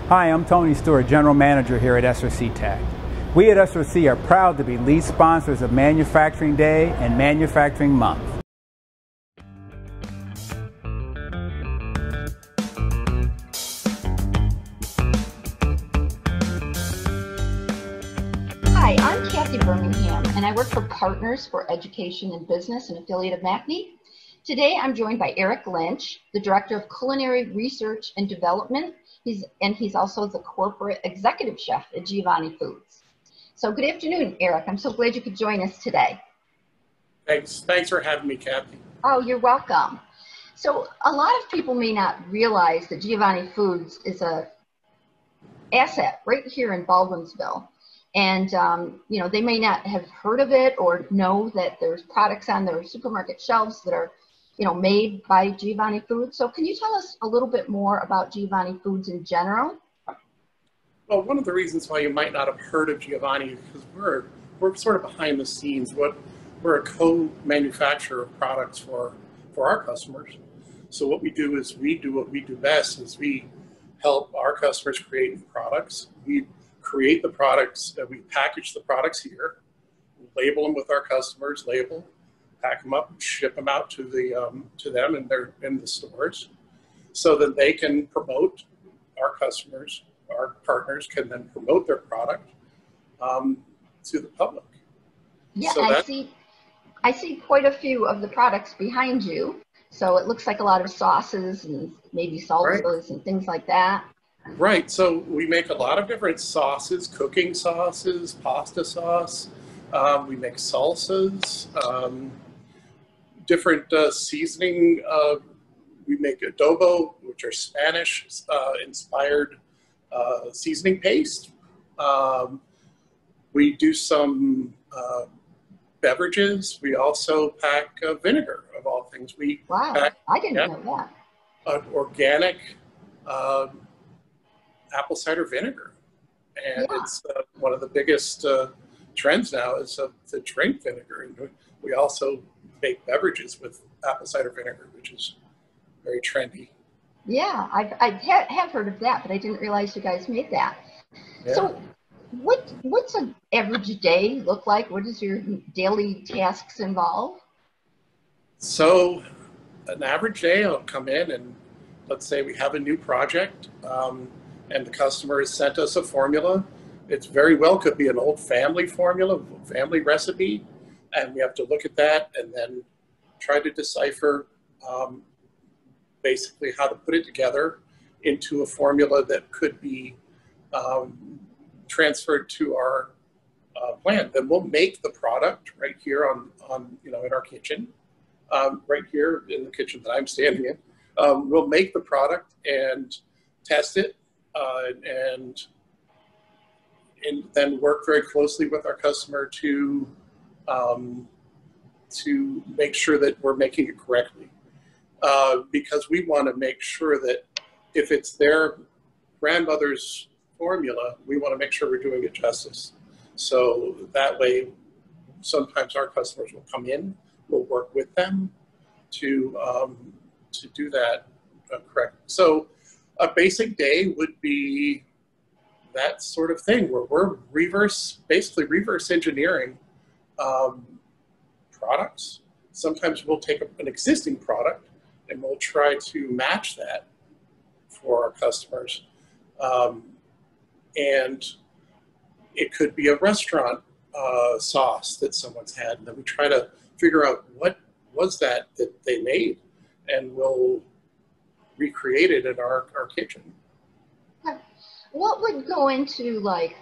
Hi, I'm Tony Stewart, General Manager here at SRC Tech. We at SRC are proud to be lead sponsors of Manufacturing Day and Manufacturing Month. Hi, I'm Kathy Birmingham, and I work for Partners for Education and Business, an affiliate of MACNY. Today, I'm joined by Eric Lynch, the Director of Culinary Research and Development. He's also the Corporate Executive Chef at Giovanni Foods. So good afternoon, Eric. I'm so glad you could join us today. Thanks for having me, Kathy. Oh, you're welcome. So a lot of people may not realize that Giovanni Foods is a asset right here in Baldwinsville. And, you know, they may not have heard of it or know that there's products on their supermarket shelves that are, you know, made by Giovanni Foods. So can you tell us a little bit more about Giovanni Foods in general? Well, one of the reasons why you might not have heard of Giovanni is because we're sort of behind the scenes. We're a co-manufacturer of products for our customers. So what we do is we do what we do best is we help our customers create products. We create the products, we package the products here, label them with our customers' label, pack them up, ship them out to them and they're in the stores, so that they can promote our customers. Our partners can then promote their product to the public. Yeah, so I see quite a few of the products behind you. So it looks like a lot of sauces and maybe salsas, right, and things like that. Right. So we make a lot of different sauces, cooking sauces, pasta sauce. We make salsas. Different seasoning. We make adobo, which are Spanish inspired seasoning paste. We do some beverages. We also pack vinegar, of all things. Wow, I didn't know that. Organic apple cider vinegar. And it's one of the biggest trends now is to drink vinegar. And we also make beverages with apple cider vinegar, which is very trendy. Yeah, I have heard of that, but I didn't realize you guys made that. Yeah. So what's an average day look like? What does your daily tasks involve? So an average day, I'll come in and let's say we have a new project and the customer has sent us a formula. It's very well could be an old family formula, family recipe. And we have to look at that and then try to decipher basically how to put it together into a formula that could be transferred to our plant. Then we'll make the product right here on in our kitchen, right here in the kitchen that I'm standing in. We'll make the product and test it and then work very closely with our customer to make sure that we're making it correctly. Because we want to make sure that if it's their grandmother's formula, we want to make sure we're doing it justice. So that way, sometimes our customers will come in, we'll work with them to do that correctly. So a basic day would be that sort of thing where we're basically reverse engineering products. Sometimes we'll take an existing product and we'll try to match that for our customers. And it could be a restaurant sauce that someone's had, and then we try to figure out what was that they made, and we'll recreate it in our kitchen. What would go into like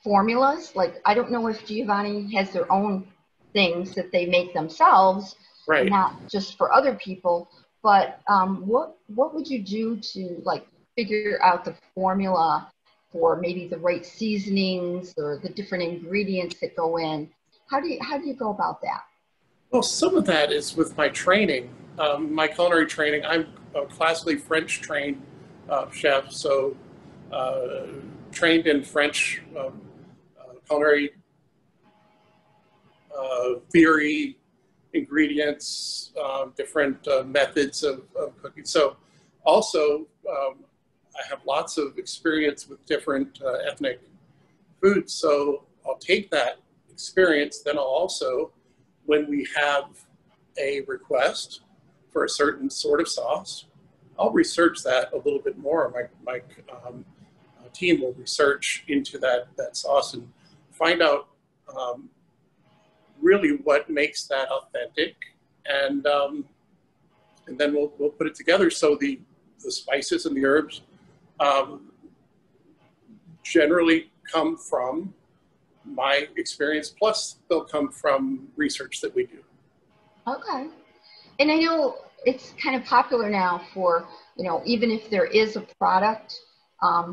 formulas? Like, I don't know if Giovanni has their own things that they make themselves, right, not just for other people, but what would you do to like figure out the formula for maybe the right seasonings or the different ingredients that go in? How do you go about that? Well, some of that is with my training, my culinary training. I'm a classically French trained chef, so trained in French culinary theory, ingredients, different methods of cooking. So also I have lots of experience with different ethnic foods, so I'll take that experience. Then I'll also, when we have a request for a certain sort of sauce, I'll research that a little bit more. My team will research into that sauce and find out really what makes that authentic, and then we'll put it together. So the spices and the herbs generally come from my experience, plus they'll come from research that we do. Okay. And I know it's kind of popular now for, you know, even if there is a product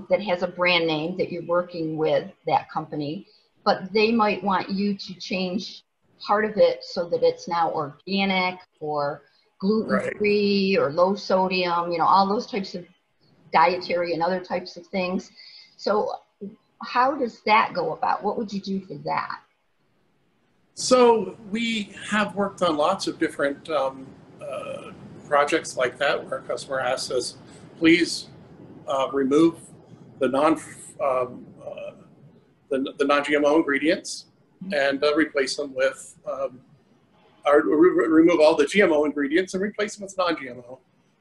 that has a brand name that you're working with that company, but they might want you to change part of it so that it's now organic or gluten-free or low sodium, you know, all those types of dietary and other types of things. So how does that go about? What would you do for that? So we have worked on lots of different projects like that, where a customer asks us, please remove the non-GMO ingredients and replace them with, or remove all the GMO ingredients and replace them with non-GMO,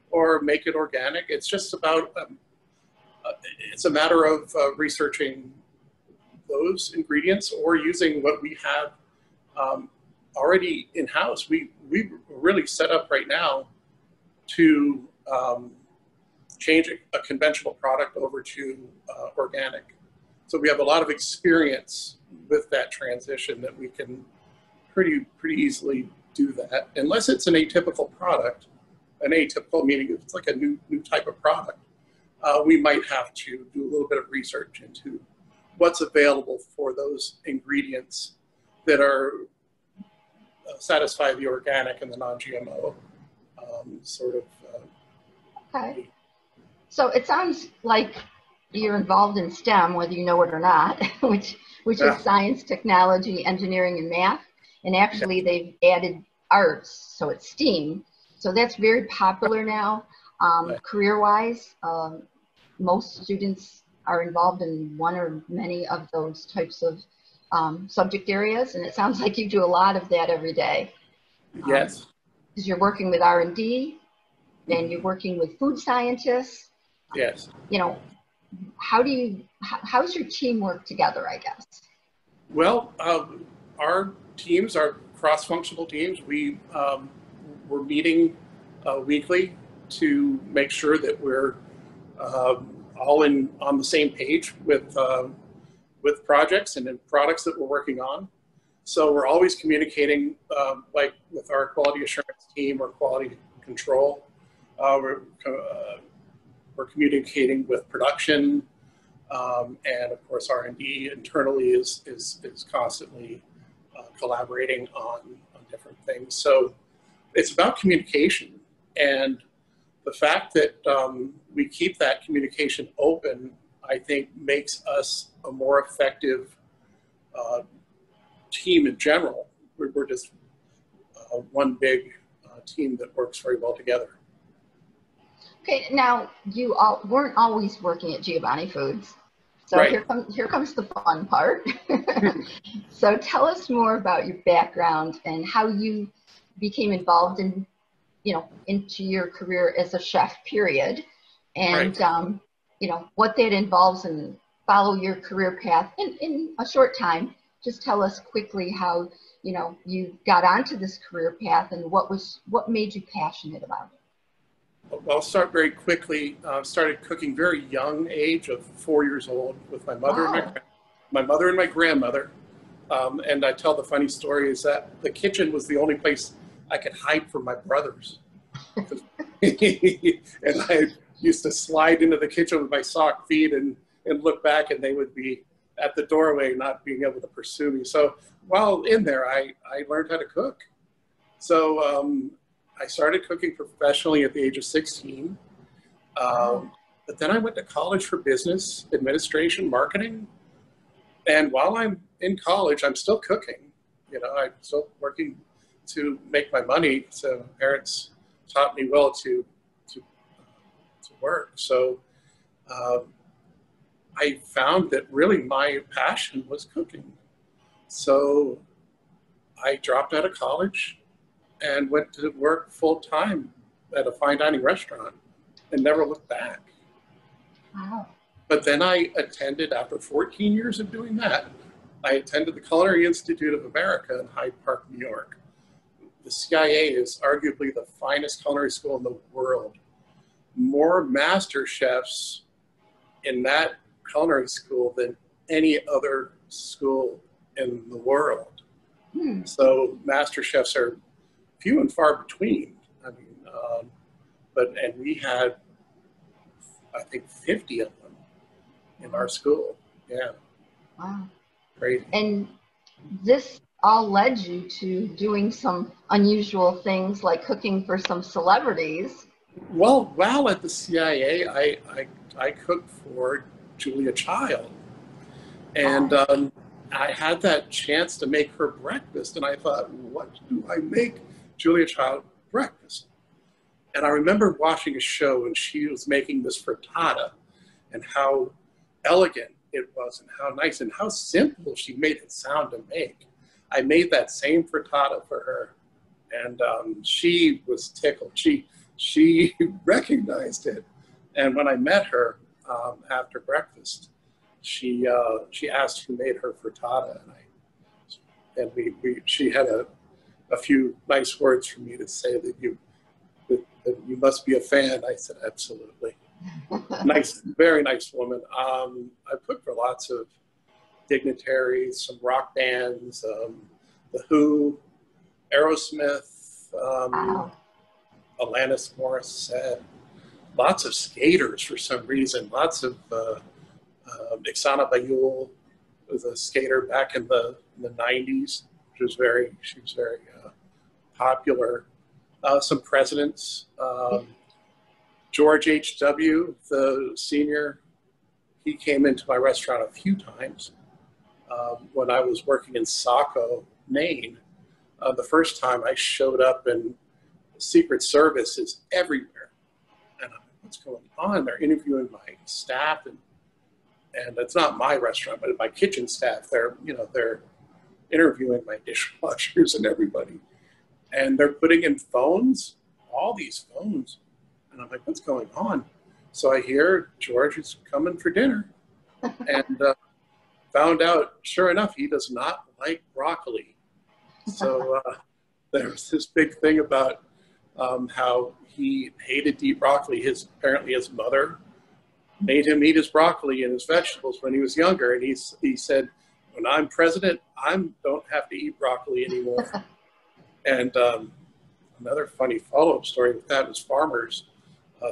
or make it organic. It's just about, it's a matter of researching those ingredients or using what we have already in-house. We really set up right now to change a conventional product over to organic. So we have a lot of experience with that transition that we can pretty easily do that, unless it's an atypical product. An atypical meaning it's like a new type of product. We might have to do a little bit of research into what's available for those ingredients that are satisfy the organic and the non-GMO sort of. Okay. So it sounds like you're involved in STEM, whether you know it or not, which is science, technology, engineering, and math. And actually, they've added arts, so it's STEAM. So that's very popular now, career-wise. Most students are involved in one or many of those types of subject areas, and it sounds like you do a lot of that every day. Yes. Because you're working with R&D, and you're working with food scientists. Yes. You know, how's your team work together, I guess? Well, our teams are cross-functional teams. We're meeting weekly to make sure that we're all on the same page with projects and products that we're working on. So we're always communicating, like with our quality assurance team or quality control. We're communicating with production, and of course R&D internally is constantly collaborating on different things. So it's about communication, and the fact that we keep that communication open, I think, makes us a more effective team in general. We're just one big team that works very well together. Okay, now you all weren't always working at Giovanni Foods, so here comes the fun part. So tell us more about your background and how you became involved in, you know, into your career as a chef, period, and you know, what that involves, and follow your career path in a short time. Just tell us quickly how, you know, you got onto this career path and what made you passionate about it. Well, I'll start very quickly. Started cooking very young age of 4 years old with my mother and my mother and my grandmother. And I tell the funny story is that the kitchen was the only place I could hide from my brothers. And I used to slide into the kitchen with my sock feet and look back, and they would be at the doorway not being able to pursue me. So while in there, I learned how to cook. So I started cooking professionally at the age of 16. But then I went to college for business administration, marketing. And while I'm in college, I'm still cooking. You know, I'm still working to make my money. So parents taught me well to work. So I found that really my passion was cooking. So I dropped out of college and went to work full time at a fine dining restaurant and never looked back. Wow. But then I attended, after 14 years of doing that, I attended the Culinary Institute of America in Hyde Park, New York. The CIA is arguably the finest culinary school in the world. More master chefs in that culinary school than any other school in the world. So master chefs are few and far between. I mean, and we had, I think, 50 of them in our school. Yeah. Wow. Crazy. And this all led you to doing some unusual things like cooking for some celebrities. Well, while at the CIA, I cooked for Julia Child. And I had that chance to make her breakfast. And I thought, what do I make Julia Child breakfast? And I remember watching a show and she was making this frittata and how elegant it was and how nice and how simple she made it sound to make. I made that same frittata for her, and she was tickled. She recognized it, and when I met her after breakfast, she asked who made her frittata, and she had a few nice words for me to say that you must be a fan. I said, absolutely. Nice, very nice woman. I cooked for lots of dignitaries, some rock bands, The Who, Aerosmith, Alanis Morissette, lots of skaters for some reason, lots of Ixana Bayul was a skater back in the 90s. She was very popular. Some presidents. George H.W., the senior, he came into my restaurant a few times when I was working in Saco, Maine. The first time I showed up and Secret Service is everywhere. And I'm like, what's going on? They're interviewing my staff, and it's not my restaurant, but my kitchen staff. They're interviewing my dishwashers and everybody. And they're putting in phones, all these phones. And I'm like, what's going on? So I hear George is coming for dinner. And found out, sure enough, he does not like broccoli. So there was this big thing about how he hated to eat broccoli. Apparently his mother made him eat his broccoli and his vegetables when he was younger. And he said, when I'm president, I don't have to eat broccoli anymore. And another funny follow-up story with that was farmers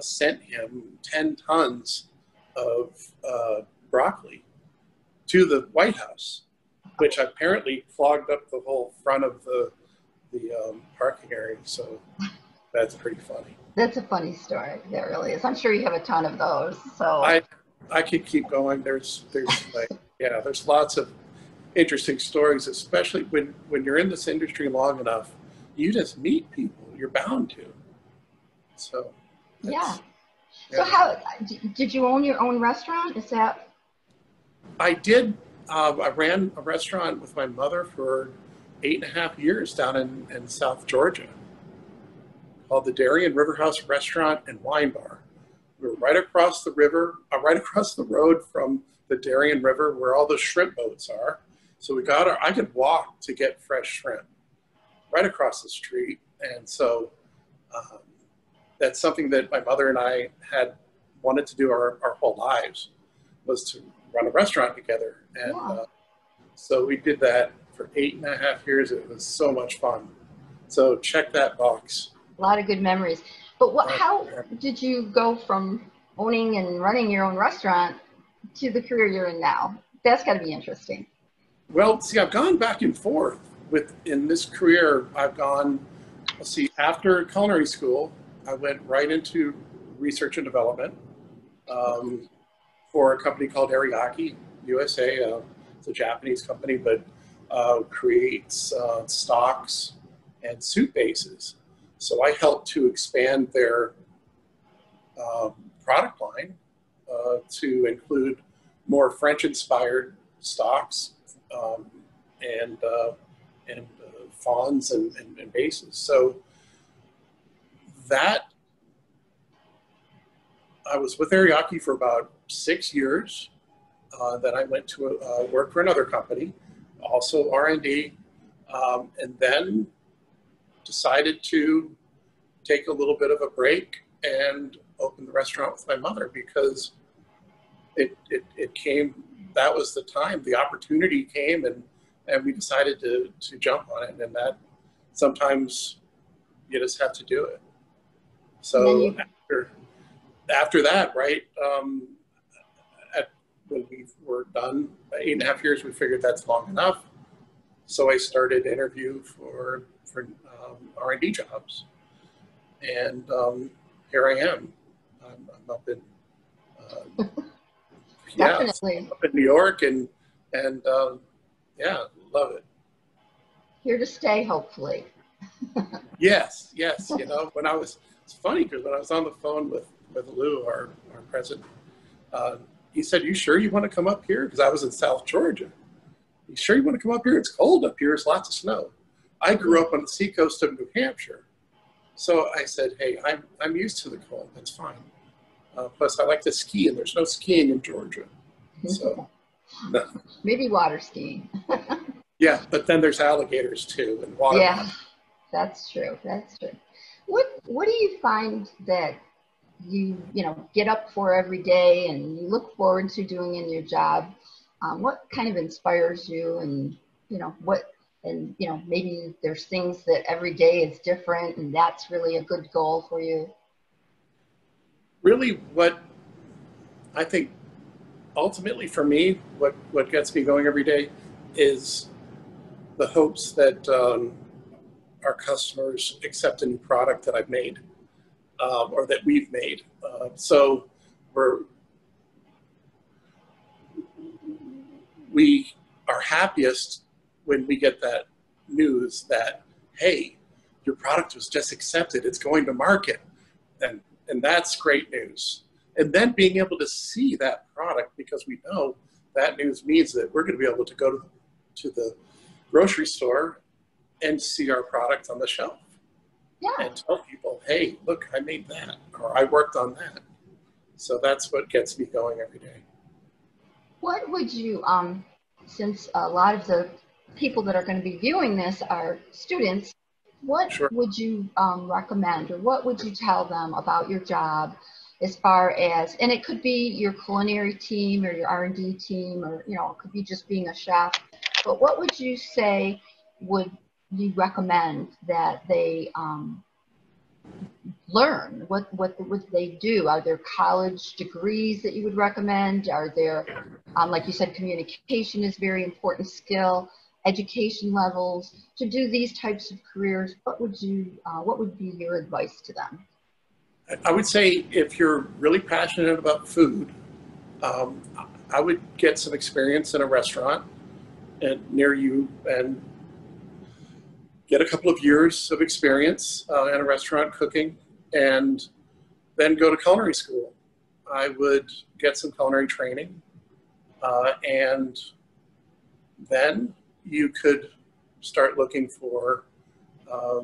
sent him 10 tons of broccoli to the White House, which apparently clogged up the whole front of the parking area. So that's pretty funny. That's a funny story. That really is. I'm sure you have a ton of those. So I could keep going. There's lots of interesting stories, especially when you're in this industry long enough. You just meet people. You're bound to. So. Yeah. So how did you own your own restaurant? Is that? I did. I ran a restaurant with my mother for 8.5 years down in South Georgia, called the Darien River House Restaurant and Wine Bar. We were right across the river, right across the road from the Darien River, where all the shrimp boats are. So I could walk to get fresh shrimp right across the street, and so. That's something that my mother and I had wanted to do our whole lives, was to run a restaurant together. And so we did that for 8.5 years. It was so much fun. So check that box. A lot of good memories. But how did you go from owning and running your own restaurant to the career you're in now? That's got to be interesting. Well, see, I've gone back and forth in this career. I've gone, after culinary school, I went right into research and development for a company called Ariake USA. It's a Japanese company, but creates stocks and soup bases. So I helped to expand their product line to include more French-inspired stocks and fawns and bases. So that, I was with Ariake for about 6 years. Then I went to work for another company, also R&D, and then decided to take a little bit of a break and open the restaurant with my mother, because it came, that was the time, the opportunity came, and we decided to jump on it, and that sometimes you just have to do it. So after that, right, when we were done, 8.5 years, we figured that's long enough. So I started to interview for R&D jobs, and here I am. I'm up in Definitely. up in New York, and yeah, love it. Here to stay, hopefully. Yes. You know, it's funny because when I was on the phone with Lou, our president, he said, "You sure you want to come up here?" Because I was in South Georgia. "You sure you want to come up here? It's cold up here. There's lots of snow." I grew up on the seacoast of New Hampshire. So I said, "Hey, I'm used to the cold. That's fine. Plus, I like to ski, and there's no skiing in Georgia." So no. Maybe water skiing. Yeah, but then there's alligators too, and water. Yeah, that's true. That's true. What do you find that you get up for every day and you look forward to doing in your job? What kind of inspires you, and maybe there's things that every day is different, and that's really a good goal for you? Really, what I think ultimately for me, what gets me going every day is the hopes that our customers accept a new product that I've made, or that we've made. So we are happiest when we get that news that, hey, your product was just accepted, it's going to market, and that's great news. And then being able to see that product, because we know that news means that we're going to be able to go to the grocery store and see our product on the shelf. Yeah. And tell people, hey, look, I made that, or I worked on that. So that's what gets me going every day. What would you, since a lot of the people that are going to be viewing this are students, what Sure. would you recommend, or what would you tell them about your job, as far as, and it could be your culinary team or your R&D team, or it could be just being a chef, but what would you say would you recommend that they learn? What would they do? Are there college degrees that you would recommend? Are there, like you said, communication is a very important skill, education levels to do these types of careers? What would be your advice to them? I would say if you're really passionate about food, I would get some experience in a restaurant near you, and get a couple of years of experience in a restaurant cooking, and then go to culinary school. I would get some culinary training, and then you could start looking for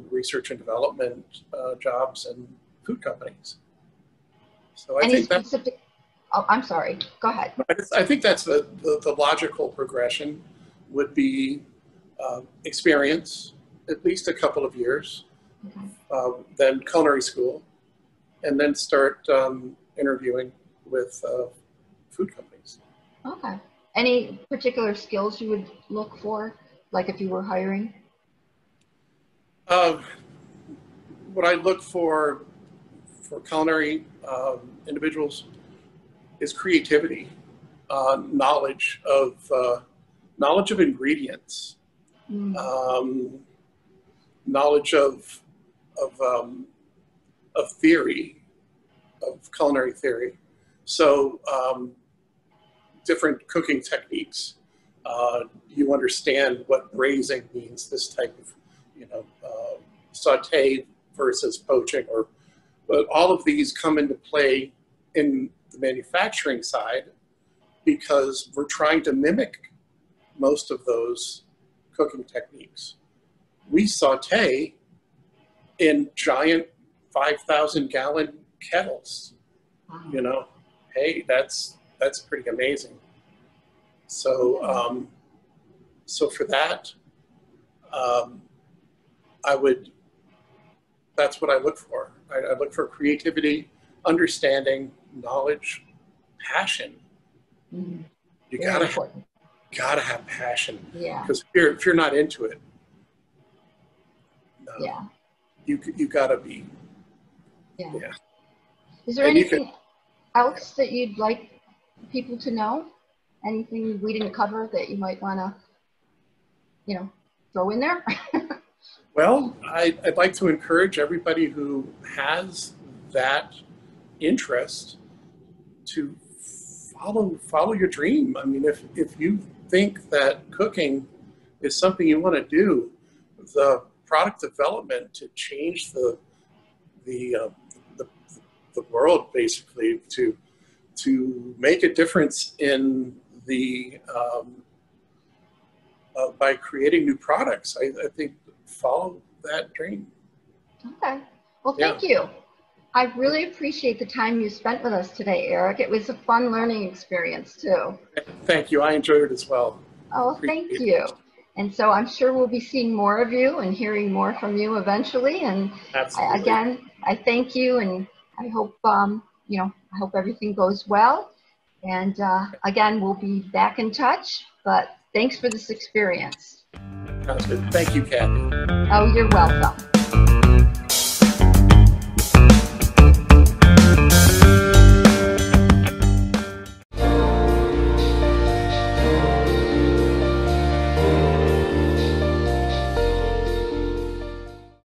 research and development jobs in food companies. So I think that's, oh, I'm sorry, go ahead. I think that's the logical progression would be experience, at least a couple of years, then culinary school, and then start interviewing with food companies. Okay. Any particular skills you would look for, like if you were hiring? What I look for culinary individuals is creativity, knowledge of ingredients, knowledge of theory, of culinary theory. So different cooking techniques. You understand what braising means, this type of, saute versus poaching, but all of these come into play in the manufacturing side because we're trying to mimic most of those cooking techniques. We saute in giant 5,000-gallon kettles. Wow. You know, hey, that's pretty amazing. So, so for that, that's what I look for. I look for creativity, understanding, knowledge, passion. Mm-hmm. You Very gotta have passion. Yeah. Because if you're not into it, no, yeah, you gotta be. yeah. Yeah. Is there And anything else that you'd like people to know? Anything we didn't cover that you might want to, you know, throw in there? Well, I'd like to encourage everybody who has that interest to follow your dream. I mean, if you think that cooking is something you want to do, the product development to change the world, basically, to make a difference in the by creating new products, I think follow that dream. Okay. Well, thank you. I really appreciate the time you spent with us today, Eric. It was a fun learning experience, too. Thank you. I enjoyed it as well. Oh, thank you. And so I'm sure we'll be seeing more of you and hearing more from you eventually. And again, I thank you, and I hope, you know, I hope everything goes well. And again, we'll be back in touch, but thanks for this experience. Sounds good. Thank you, Kathy. Oh, you're welcome.